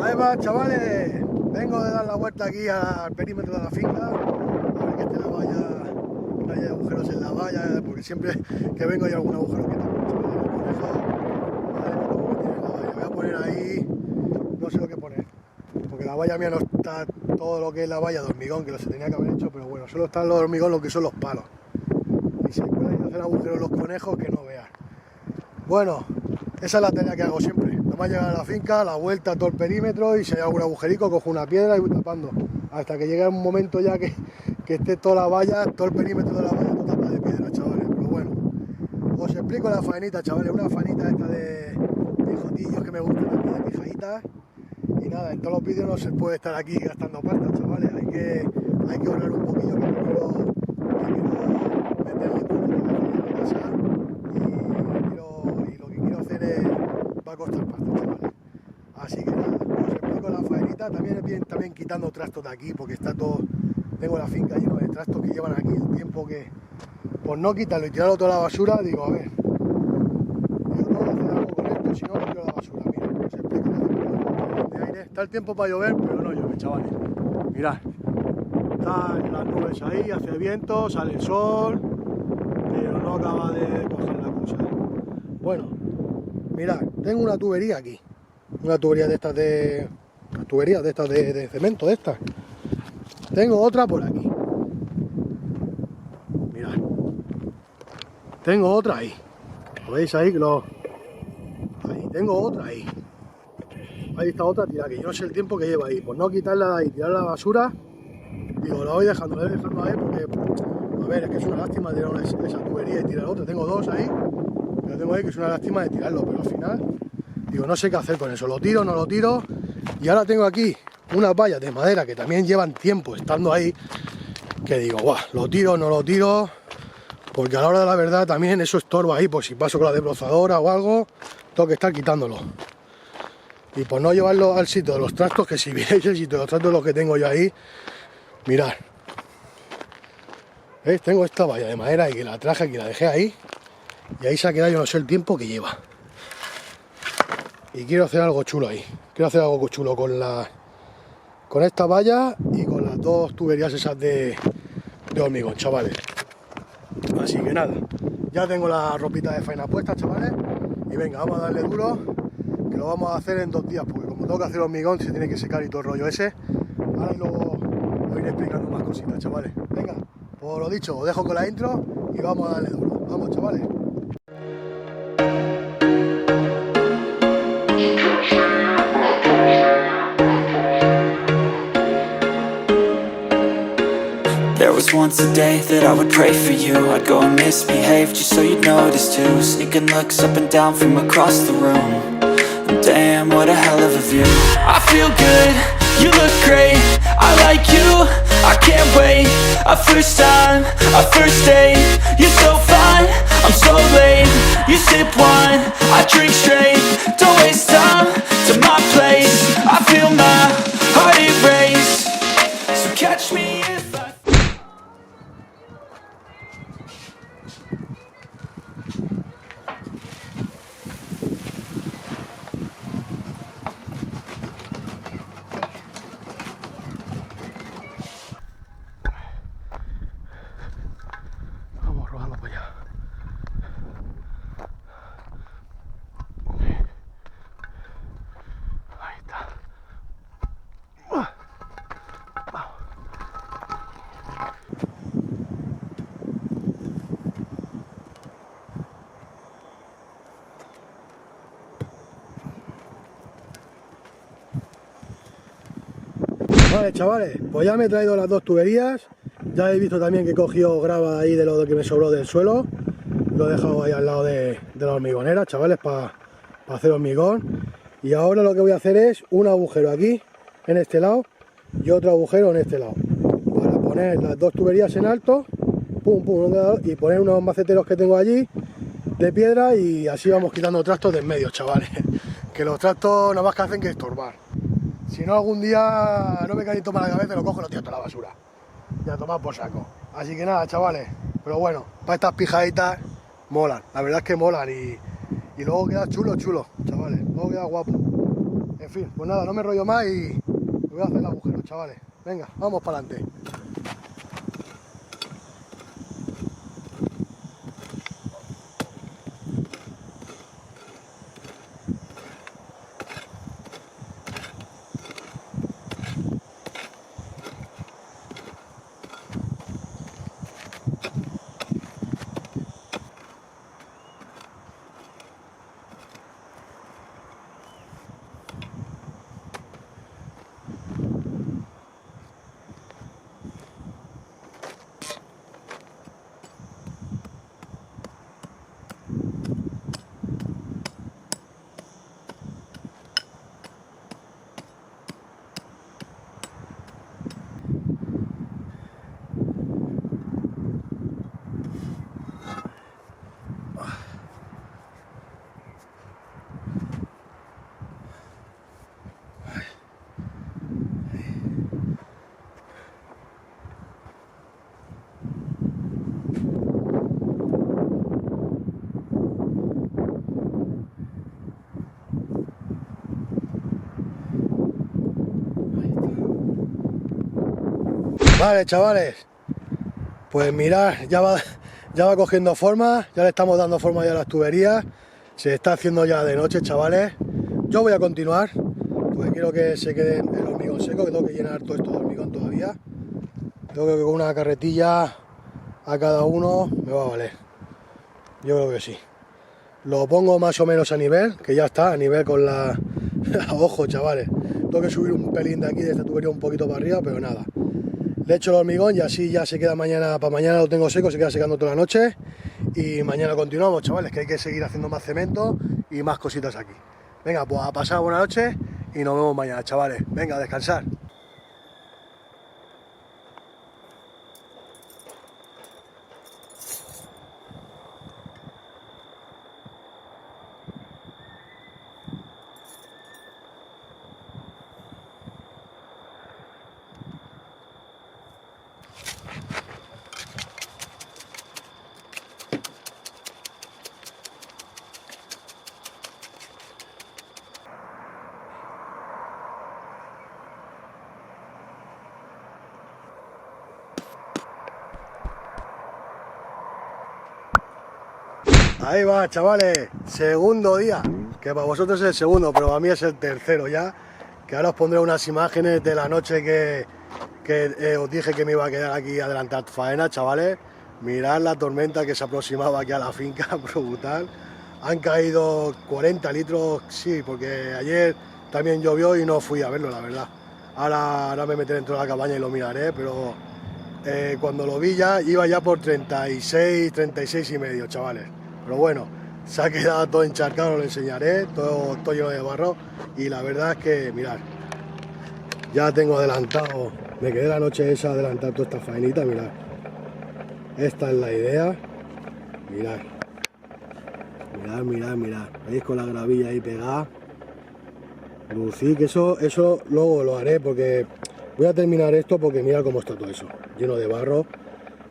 Ahí va, chavales. Vengo de dar la vuelta aquí al perímetro de la finca. A ver que esté la valla, que no haya agujeros en la valla, porque siempre que vengo hay algún agujero que tengo. Voy a poner ahí, no sé lo que poner, porque la valla mía no está todo lo que es la valla de hormigón, que lo se tenía que haber hecho, pero bueno, solo están los hormigón, lo que son los palos. Y se pueden hacer agujeros los conejos que no vean. Bueno, esa es la tarea que hago siempre. Nomás llegar a la finca, la vuelta, todo el perímetro, y si hay algún agujerico, cojo una piedra y voy tapando. Hasta que llegue un momento ya que esté toda la valla, todo el perímetro de la valla, todo tapado de piedra, chavales. Pero bueno, os explico la faenita, chavales. Una faenita esta de jotillos que me gustan a mí, de pijaditas. Y nada, en todos los vídeos no se puede estar aquí gastando pasta, chavales. Hay que ahorrar un poquillo, que quiero meterle poco a la casa. Y lo que quiero hacer va a costar pasta, chavales. Así que nada, os explico la faenita. También es bien quitando trastos de aquí, porque está todo, tengo la finca llena de trastos que llevan aquí el tiempo que, por no quitarlo y tirarlo toda la basura, digo, a ver, yo tengo que hacer algo con esto, si no lo tiro a la basura. Mira, os explico de aire. Está el tiempo para llover, pero no llueve, chavales. Mirad, están las nubes ahí, hace viento, sale el sol, pero no acaba de coger la cosa. Bueno, mirad, tengo una tubería aquí, una tubería de estas de cemento, de estas. Tengo otra por aquí. Mirad, tengo otra ahí. ¿Lo veis ahí? Ahí, tengo otra ahí. Ahí está otra tirada, que yo no sé el tiempo que lleva ahí. Por no quitarla y tirarla a la basura, digo, la voy dejando ahí porque, a ver, es que es una lástima tirar esa tubería y tirar otra. Tengo dos ahí, lo tengo ahí, que es una lástima de tirarlo, pero al final, digo, no sé qué hacer con eso. Lo tiro, no lo tiro. Y ahora tengo aquí unas vallas de madera que también llevan tiempo estando ahí, que digo, guau, lo tiro, no lo tiro, porque a la hora de la verdad también eso estorba ahí, pues si paso con la desbrozadora o algo, tengo que estar quitándolo. Y por no llevarlo al sitio de los trastos, que si veis el sitio de los trastos, los que tengo yo ahí, mirad. ¿Veis? Tengo esta valla de madera y que la traje, que la dejé ahí, y ahí se ha quedado, yo no sé el tiempo que lleva. Y quiero hacer algo chulo ahí. Quiero hacer algo chulo con esta valla y con las dos tuberías esas de hormigón, chavales. Así que nada, ya tengo la ropita de faena puesta, chavales. Y venga, vamos a darle duro, que lo vamos a hacer en 2 días, porque como tengo que hacer hormigón, se tiene que secar y todo el rollo ese. Ahora y luego os iré explicando más cositas, chavales. Venga, pues lo dicho, os dejo con la intro y vamos a darle duro. Vamos, chavales. There was once a day that I would pray for you. I'd go and misbehave just so you'd notice too. Sneaking looks up and down from across the room. And damn, what a hell of a view. I feel good, you look great, I like you, I can't wait. A first time, a first date. You're so fine, I'm so late. You sip wine, I drink straight. Don't waste time to my place. I feel my heart erase. So catch me if I... Vamos rodando para allá. Ahí está. Vale, chavales, pues ya me he traído las dos tuberías. Ya he visto también que he cogido grava ahí de lo que me sobró del suelo. Lo he dejado ahí al lado de la hormigonera, chavales, para hacer hormigón. Y ahora lo que voy a hacer es un agujero aquí, en este lado, y otro agujero en este lado. Para poner las dos tuberías en alto, pum, pum, y poner unos maceteros que tengo allí de piedra, y así vamos quitando trastos de en medio, chavales. Que los trastos nada más que hacen que estorbar. Si no, algún día no me caliento para la cabeza y lo cojo y lo tiro toda la basura. Y a tomar por saco. Así que nada, chavales. Pero bueno, para estas pijaditas molan. La verdad es que molan y luego queda chulo, chavales. Luego queda guapo. En fin, pues nada, no me rollo más y voy a hacer el agujero, chavales. Venga, vamos para adelante. Vale, chavales, pues mirad, ya va cogiendo forma, ya le estamos dando forma ya a las tuberías, se está haciendo ya de noche, chavales. Yo voy a continuar, porque quiero que se quede el hormigón seco, que tengo que llenar todo esto de hormigón todavía. Yo creo que con una carretilla a cada uno me va a valer, yo creo que sí. Lo pongo más o menos a nivel, que ya está, a nivel con la... Ojo, chavales, tengo que subir un pelín de aquí, de esta tubería un poquito para arriba, pero nada. Le echo el hormigón y así ya se queda mañana, para mañana lo tengo seco, se queda secando toda la noche. Y mañana continuamos, chavales, que hay que seguir haciendo más cemento y más cositas aquí. Venga, pues a pasar buena noche y nos vemos mañana, chavales. Venga, a descansar. Ahí va, chavales, segundo día, que para vosotros es el segundo, pero para mí es el tercero ya, que ahora os pondré unas imágenes de la noche que os dije que me iba a quedar aquí a adelantar faena, chavales. Mirad la tormenta que se aproximaba aquí a la finca, brutal. Han caído 40 litros, sí, porque ayer también llovió y no fui a verlo, la verdad. Ahora me meteré dentro de la cabaña y lo miraré, pero cuando lo vi ya, iba ya por 36 y medio, chavales. Pero bueno, se ha quedado todo encharcado, os lo enseñaré, todo lleno de barro. Y la verdad es que, mirad, ya tengo adelantado, me quedé la noche esa a adelantar toda esta faenita, mirad. Esta es la idea, mirad, veis con la gravilla ahí pegada. Lucir, que eso luego lo haré porque voy a terminar esto porque mira cómo está todo eso, lleno de barro.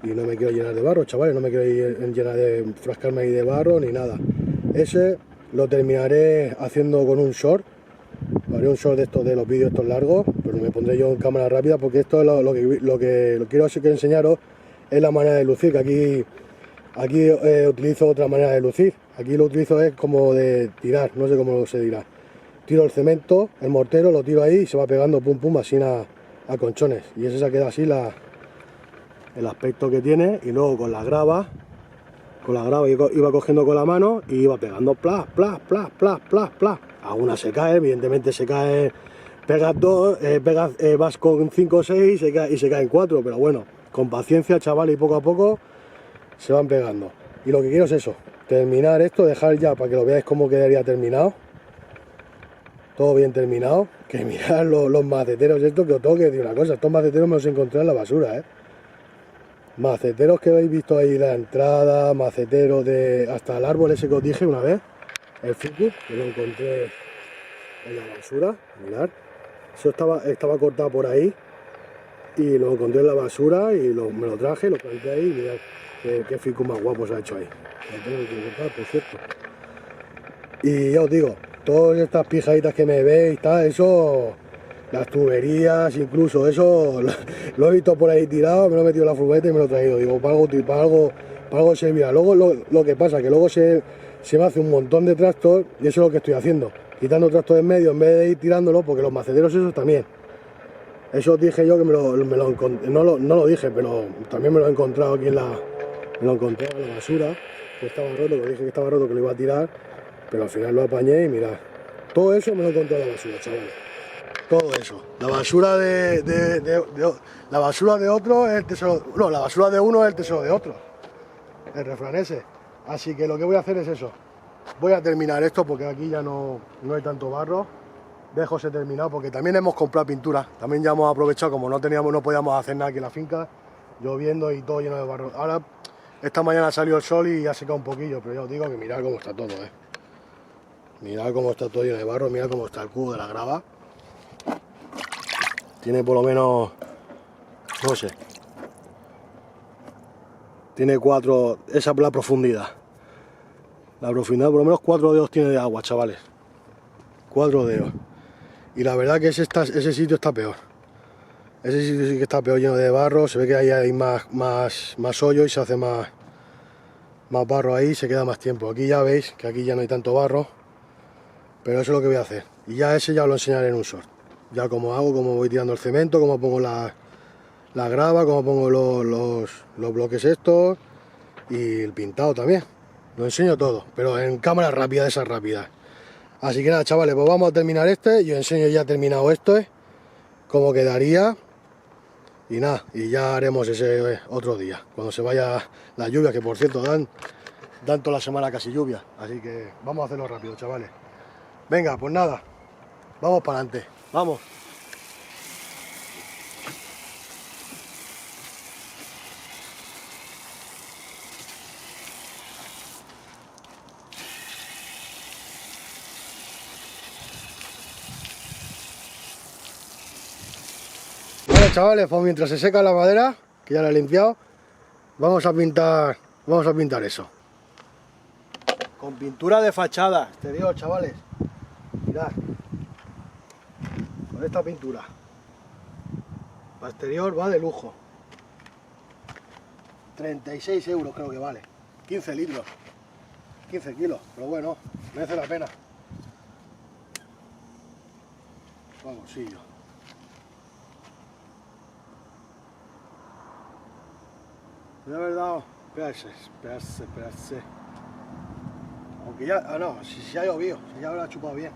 Y no me quiero llenar de barro, chavales, no me quiero llenar de frascarme ahí de barro ni nada. Ese lo terminaré haciendo con un short. Haré un short de estos de los vídeos estos largos, pero me pondré yo en cámara rápida porque esto es lo que quiero enseñaros es la manera de lucir, que aquí utilizo otra manera de lucir. Aquí lo utilizo es como de tirar, no sé cómo se dirá. Tiro el cemento, el mortero, lo tiro ahí y se va pegando pum pum así a conchones. Y ese se queda así el aspecto que tiene, y luego con la grava iba cogiendo con la mano y iba pegando plas. Alguna se cae, evidentemente se cae, pegas dos, vas con 5 o 6 y se caen 4, pero bueno, con paciencia, chaval, y poco a poco se van pegando. Y lo que quiero es eso, terminar esto, dejar ya para que lo veáis cómo quedaría terminado, todo bien terminado. Que mirad los maceteros estos, que os tengo que decir una cosa, estos maceteros me los encontré en la basura, Maceteros que habéis visto ahí la entrada, maceteros de hasta el árbol ese que os dije una vez, el ficus, que lo encontré en la basura, mirad, eso estaba cortado por ahí y lo encontré en la basura y me lo traje, lo planté ahí y mirad qué ficus más guapo se ha hecho ahí. Lo tengo que cortar, por cierto. Y ya os digo, todas estas pijaditas que me veis, tal, eso, las tuberías, incluso eso, lo he visto por ahí tirado, me lo he metido en la furgoneta y me lo he traído. Digo, para algo servirá. Luego lo que pasa, que luego se me hace un montón de trastos y eso es lo que estoy haciendo. Quitando trastos en medio en vez de ir tirándolo, porque los maceteros esos también. Eso dije yo que me lo encontré, no lo dije, pero también me lo he encontrado aquí me lo encontré en la basura, que estaba roto, que dije que estaba roto, que lo iba a tirar, pero al final lo apañé y mirad, todo eso me lo encontré en la basura, chavales. Todo eso. La basura la basura de otro es el tesoro. No, la basura de uno es el tesoro de otro. El refrán ese. Así que lo que voy a hacer es eso. Voy a terminar esto porque aquí ya no hay tanto barro. Dejo ese terminado porque también hemos comprado pintura. También ya hemos aprovechado, como no podíamos hacer nada aquí en la finca, lloviendo y todo lleno de barro. Ahora, esta mañana salió el sol y ha secado un poquillo, pero ya os digo que mirad cómo está todo, Mirad cómo está todo lleno de barro, mirad cómo está el cubo de la grava. Tiene por lo menos, no sé, tiene 4, esa es la profundidad. La profundidad por lo menos 4 dedos tiene de agua, chavales. 4 dedos. Y la verdad que ese sitio está peor. Ese sitio sí que está peor, lleno de barro. Se ve que ahí hay más hoyo y se hace más barro ahí, se queda más tiempo. Aquí ya veis que aquí ya no hay tanto barro. Pero eso es lo que voy a hacer. Y ya ese ya os lo enseñaré en un short. Ya cómo hago, cómo voy tirando el cemento, cómo pongo la grava, cómo pongo los bloques estos y el pintado también. Lo enseño todo, pero en cámara rápida, de esas rápidas. Así que nada, chavales, pues vamos a terminar este. Yo enseño ya terminado esto, cómo quedaría. Y nada, y ya haremos ese otro día, cuando se vaya la lluvia, que por cierto dan toda la semana casi lluvia. Así que vamos a hacerlo rápido, chavales. Venga, pues nada, vamos para adelante, vamos. Vale, chavales, pues mientras se seca la madera, que ya la he limpiado, vamos a pintar eso. Con pintura de fachada, exterior, chavales. Mirad. Con esta pintura. Para exterior va de lujo. 36 euros creo que vale. 15 litros. 15 kilos. Pero bueno, merece la pena. Vamosillo. De verdad, esperarse. Aunque ya, no, si ha llovido, si ya habrá chupado bien.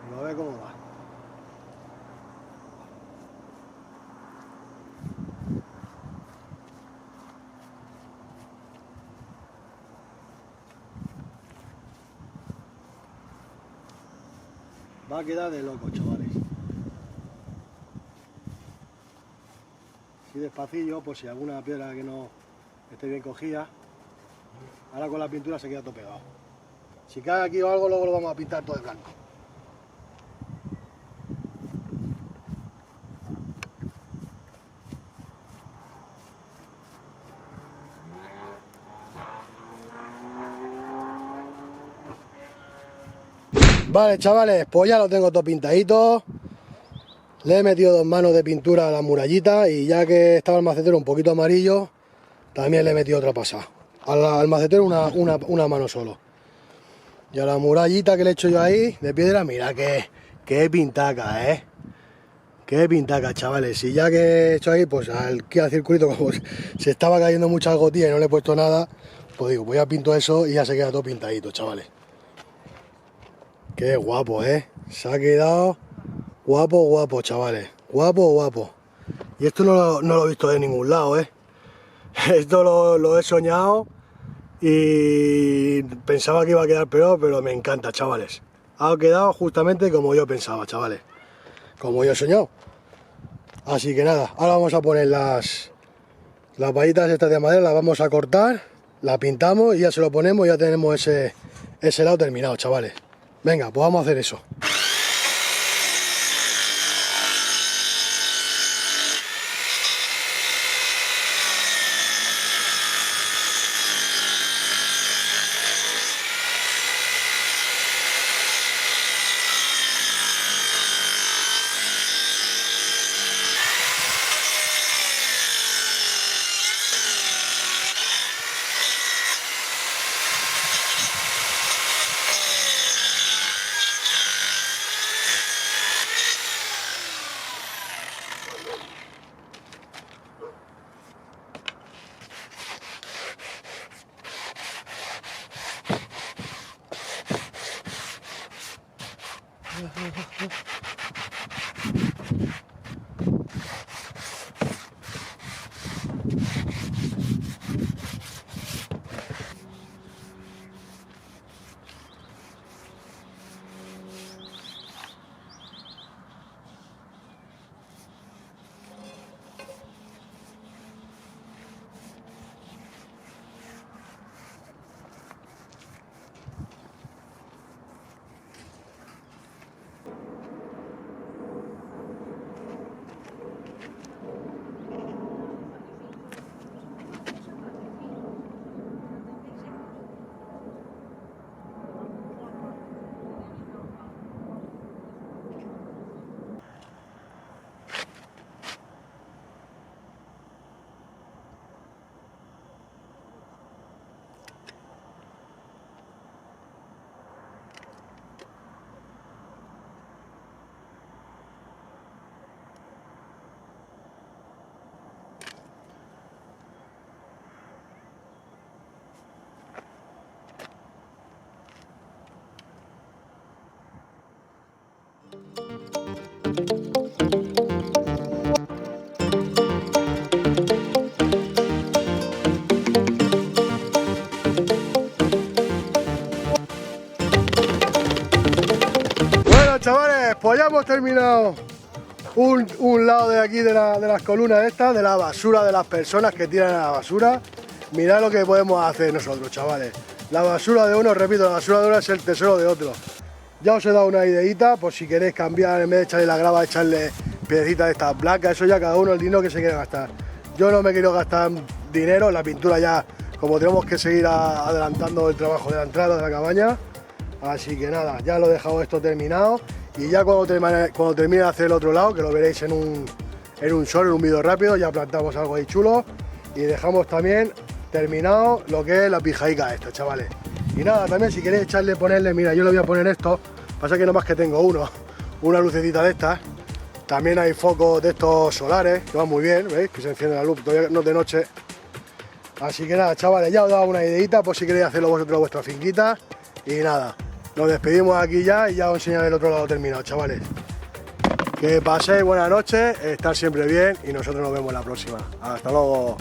No ve cómo va. Va a quedar de loco, chavales. Así despacillo, por si alguna piedra que no esté bien cogida. Ahora con la pintura se queda todo pegado. Si cae aquí o algo, luego lo vamos a pintar todo de blanco. Vale, chavales, pues ya lo tengo todo pintadito. Le he metido 2 manos de pintura a la murallita y ya que estaba el macetero un poquito amarillo, también le he metido otra pasada. Al macetero una mano solo. Y a la murallita que le he hecho yo ahí de piedra, mira qué pintaca, qué pintaca, chavales. Y ya que he hecho ahí, pues aquí al circulito, como se estaba cayendo muchas gotillas y no le he puesto nada, pues digo, pues ya pinto eso y ya se queda todo pintadito, chavales. Qué guapo, se ha quedado guapo, chavales. Guapo. Y esto no lo he visto de ningún lado, Esto lo he soñado y pensaba que iba a quedar peor, pero me encanta, chavales. Ha quedado justamente como yo pensaba, chavales. Como yo he soñado. Así que nada, ahora vamos a poner las pajitas estas de madera, las vamos a cortar, la pintamos y ya se lo ponemos y ya tenemos ese lado terminado, chavales. Venga, pues vamos a hacer eso. Bueno, chavales, pues ya hemos terminado un lado de aquí de las columnas estas, de la basura de las personas que tiran a la basura. Mirad lo que podemos hacer nosotros, chavales. La basura de uno, repito, la basura de uno es el tesoro de otro. Ya os he dado una ideita, por si queréis cambiar, en vez de echarle la grava, echarle piedecitas de estas blancas. Eso ya cada uno el dinero que se quiere gastar. Yo no me quiero gastar dinero, la pintura ya, como tenemos que seguir adelantando el trabajo de la entrada de la cabaña. Así que nada, ya lo he dejado esto terminado. Y ya cuando termine de hacer el otro lado, que lo veréis en un short, en un vídeo rápido, ya plantamos algo ahí chulo. Y dejamos también terminado lo que es la pijaica esta, chavales. Y nada, también si queréis ponerle, mira, yo le voy a poner esto. Pasa que no más que tengo una lucecita de estas. También hay focos de estos solares, que van muy bien, ¿veis? Que se enciende la luz, todavía no es de noche. Así que nada, chavales, ya os he dado una ideita por si queréis hacerlo vosotros a vuestra finquita. Y nada, nos despedimos aquí ya y ya os enseñaré el otro lado terminado, chavales. Que paséis buenas noches, estar siempre bien y nosotros nos vemos la próxima. Hasta luego.